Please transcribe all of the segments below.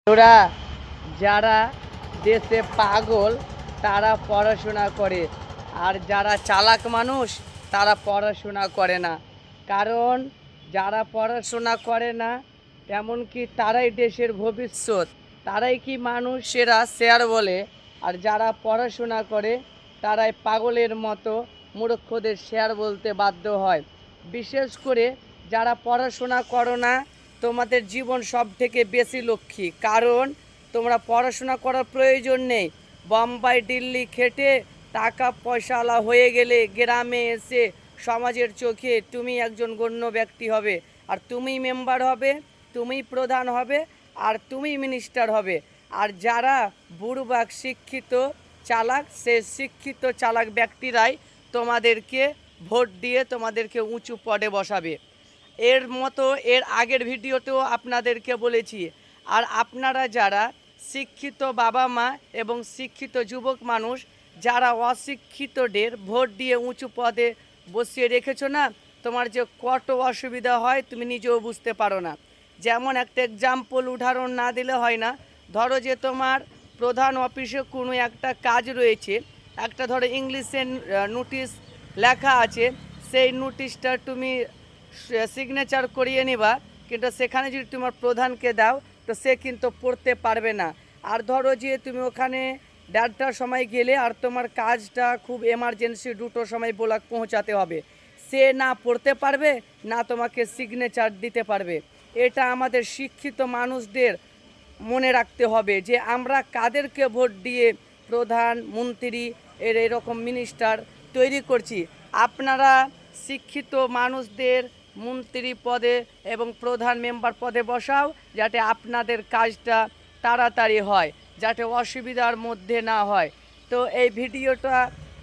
ওরা যারা দেশে পাগল তারা পড়াশোনা করে, আর যারা চালাক মানুষ তারা পড়াশোনা করে না। কারণ যারা পড়াশোনা করে না এমনকি তারাই দেশের ভবিষ্যৎ, তারাই কি মানুষেরা শেয়ার বলে, আর যারা পড়াশোনা করে তারাই পাগলের মতো মূর্খদের শেয়ার বলতে বাধ্য হয়। বিশেষ করে যারা পড়াশোনা করো না তোমাদের জীবন সব থেকে বেশি লক্ষ্মী, কারণ তোমরা পড়াশোনা করার প্রয়োজন নেই। বোম্বাই দিল্লি খেটে টাকা পয়সাওয়ালা হয়ে গেলে গ্রামে এসে সমাজের চোখে তুমি একজন গণ্য ব্যক্তি হবে, আর তুমি মেম্বার হবে, তুমি প্রধান হবে, আর তুমি মিনিস্টার হবে। আর যারা বুড়বাক শিক্ষিত চালাক, সে শিক্ষিত চালাক ব্যক্তিরাই তোমাদেরকে ভোট দিয়ে তোমাদেরকে উঁচু পদে বসাবে। এর আগের ভিডিওতেও আপনাদেরকে বলেছি। আর আপনারা যারা শিক্ষিত বাবা মা এবং শিক্ষিত যুবক মানুষ যারা অশিক্ষিতদের ভোট দিয়ে উঁচু পদে বসিয়ে রেখেছো না, তোমার যে কত অসুবিধা হয় তুমি নিজেও বুঝতে পারো না। যেমন একটা এক্সাম্পল উদাহরণ না দিলে হয় না। ধরো যে তোমার প্রধান অফিসে কোনো একটা কাজ রয়েছে, একটা ধরো ইংলিশে নোটিশ লেখা আছে, সেই নোটিশটা তুমি সিগনেচার করিয়ে নিবা, কিন্তু সেখানে যদি তোমার প্রধানকে দাও তো সে কিন্তু পড়তে পারবে না। আর ধরো যে তুমি ওখানে 1:30টার সময় গেলে আর তোমার কাজটা খুব এমার্জেন্সি 2টোর সময় ব্লক পৌঁছাতে হবে, সে না পড়তে পারবে না তোমাকে সিগনেচার দিতে পারবে। এটা আমাদের শিক্ষিত মানুষদের মনে রাখতে হবে যে আমরা কাদেরকে ভোট দিয়ে প্রধান মন্ত্রী এরকম মিনিস্টার তৈরি করছি। আপনারা শিক্ষিত মানুষদের মন্ত্রী পদে এবং প্রধান মেম্বার পদে বসাও, যাতে আপনাদের কাজটা তাড়াতাড়ি হয়, যাতে অসুবিধার মধ্যে না হয়। তো এই ভিডিওটা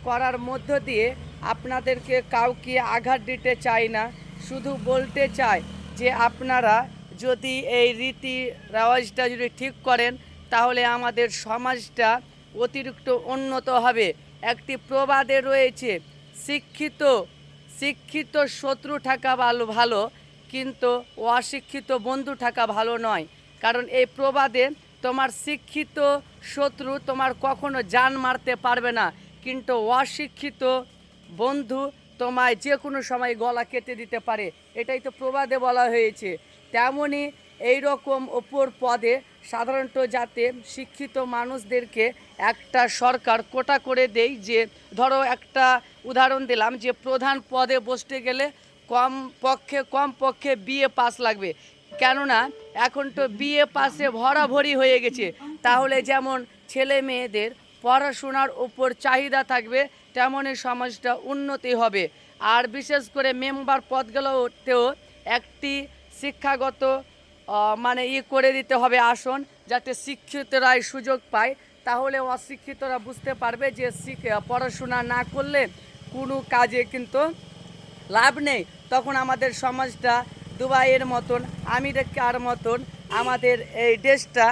করার মধ্য দিয়ে আপনাদেরকে কাউকে আঘাত দিতে চাই না, শুধু বলতে চাই যে আপনারা যদি এই রীতি রেওয়াজটা যদি ঠিক করেন তাহলে আমাদের সমাজটা অতিরিক্ত উন্নত হবে। একটি প্রবাদে রয়েছে, শিক্ষিত শিক্ষিত শত্রু থাকা ভালো, কিন্তু অশিক্ষিত বন্ধু থাকা ভালো নয়। কারণ এই প্রবাদে তোমার শিক্ষিত শত্রু তোমার কখনো জান মারতে পারবে না, কিন্তু অশিক্ষিত বন্ধু তোমায় যে কোনো সময় গলা কেটে দিতে পারে। এটাই তো প্রবাদে বলা হয়েছে। তেমনই এইরকম ওপর পদে সাধারণত যাতে শিক্ষিত মানুষদেরকে একটা সরকার কোটা করে দেয়, যে ধরো একটা উদাহরণ দিলাম যে প্রধান পদে বসতে গেলে কমপক্ষে বিএ পাস লাগবে। কেননা এখন তো বিএ পাসে ভরাভরি হয়ে গেছে। তাহলে যেমন ছেলে মেয়েদের পড়াশোনার উপর চাহিদা থাকবে, তেমনই সমাজটা উন্নতি হবে। আর বিশেষ করে মেম্বার পদগুলোতেও একটি শিক্ষাগত মানে করে দিতে হবে আসন, যাতে শিক্ষিতরাই সুযোগ পায়। তাহলে অশিক্ষিতরা বুঝতে পারবে যে পড়াশোনা না করলে কোনো কাজে কিন্তু লাভ নেই। তখন আমাদের সমাজটা দুবাইয়ের মতন, আমেরিকার মতন, আমাদের এই দেশটা,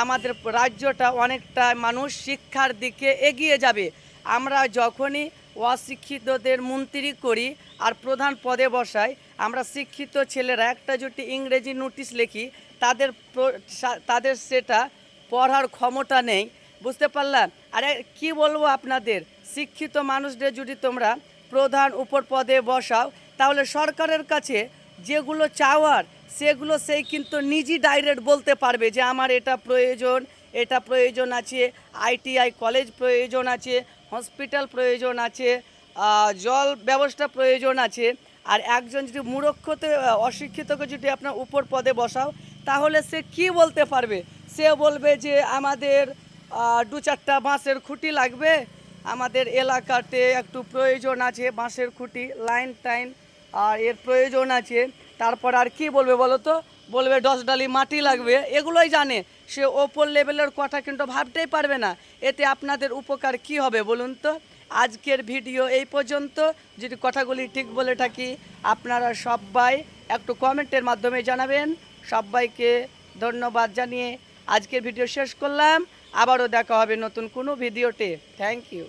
আমাদের রাজ্যটা অনেকটা মানুষ শিক্ষার দিকে এগিয়ে যাবে। আমরা যখনই অশিক্ষিতদের মন্ত্রী করি আর প্রধান পদে বসাই, আমরা শিক্ষিত ছেলেরা একটা যদি ইংরেজি নোটিশ লিখি, তাদের সেটা পড়ার ক্ষমতা নেই। বুঝতে পারলাম? আরে কি বলবো আপনাদের, শিক্ষিত মানুষদের যদি তোমরা প্রধান উপর পদে বসাও তাহলে সরকারের কাছে যেগুলো চাওয়ার সেগুলো সেই কিন্তু নিজেই ডাইরেক্ট বলতে পারবে যে আমার এটা প্রয়োজন আছে, আইটিআই কলেজ প্রয়োজন আছে, হসপিটাল প্রয়োজন আছে, জল ব্যবস্থা প্রয়োজন আছে। আর একজন যদি অশিক্ষিতকে যদি আপনার উপর পদে বসাও তাহলে সে কি বলতে পারবে? সে বলবে যে আমাদের 2-4টা বাঁশের খুঁটি লাগবে, আমাদের এলাকাতে একটু প্রয়োজন আছে বাঁশের খুঁটি, লাইন টাইন আর এর প্রয়োজন আছে। তারপর আর কি বলবে বলো তো? বলবে 10 ডালি মাটি লাগবে, এগুলোই জানে। সে ওপর লেভেলের কথা কিন্তু ভাবতেই পারবে না। এতে আপনাদের উপকার কি হবে বলুন তো? আজকের ভিডিও এই পর্যন্ত। যদি কথাগুলি ঠিক বলে থাকি আপনারা সবাই একটু কমেন্টের মাধ্যমে জানাবেন। সবাইকে ধন্যবাদ জানিয়ে আজকের ভিডিও শেষ করলাম। আবারও দেখা হবে নতুন কোনো ভিডিওতে। Thank you.